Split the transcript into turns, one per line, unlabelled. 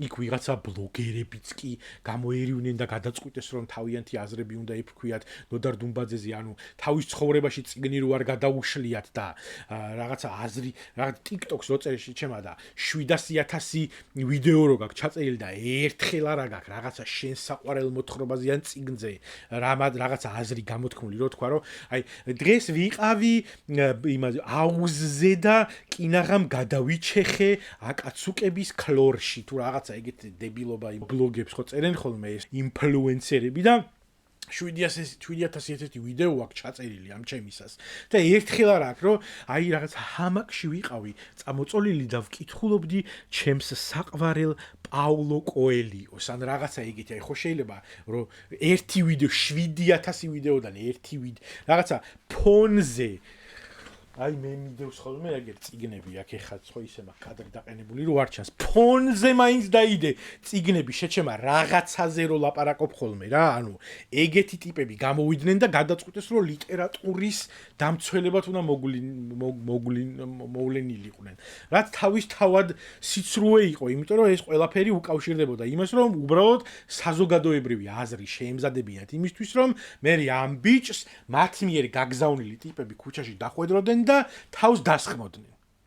იქ ვიღაცა ბლოგერებიც კი გამოერივნენ და გადაწყვიტეს რომ თავიანთი აზრები უნდა იფრქვიათ ნოდარ დუმბაძეზე, ანუ თავის ცხოვრებაში წიგნი რო არ გადაუშლიათ და რაღაცა აზრი, რაღაც TikTok-ს რო წერში ჩემა და 700,000 ვიდეო რო გაქვს ჩაწერილი და ერთხელ არა გაქვს რაღაცა შენ საყვარელ მოთხრობაზე ან წიგნზე რაღაცა აზრი გამოთქმული, რო თქვა რომ აი დღეს ვიყავი იმაზე აუზზე და კინაღამ გადავიჩეხე აკაცუკების ქლორში თუ რაღაცა ეგეთი დებილობა იმ ბლოგებს ხო წერენ ხოლმე ეს ინფლუენსერები და 700,000 ვიდეო აქვს ჩაწერილი ამ ჩემისას და ერთხელ არა აქვს რომ აი რაღაც ჰამაკში ვიყავი წამოწოლილი და ვკითხულობდი ჩემს საყვარელ პაულო კოელიოს ან რაღაცა ეგეთი აი ხო შეიძლება რომ ერთი ვიდეო 7,000 ვიდეოდან ერთი რაღაცა ფონზე აი მე მიდევს ხოლმე ეგერ წიგნები აქ ეხაც ხო ისე მაგ კადრი დაყენებული რო არ ჩანს ფონზე მაინც დაიდე წიგნები შეჩემა რაღაცაზე რო ლაპარაკობ ხოლმე რა ანუ ეგეთი ტიპები გამოვიდნენ და გადაწყვიტეს რომ ლიტერატურის დამცველებად უნდა მოვლენილიყვნენ რაც თავისთავად სიცრუე იყო იმიტომ რომ ეს ყველაფერი უკავშირდებოდა იმას რომ უბრალოდ საზოგადოებრივი აზრი შეემზადებინათ იმისთვის რომ მე ამ ბიჭს მათ მიერ გაგზავნილი ტიპები ქუჩაში დახვედროდნენ და თავს დასხმოდნენ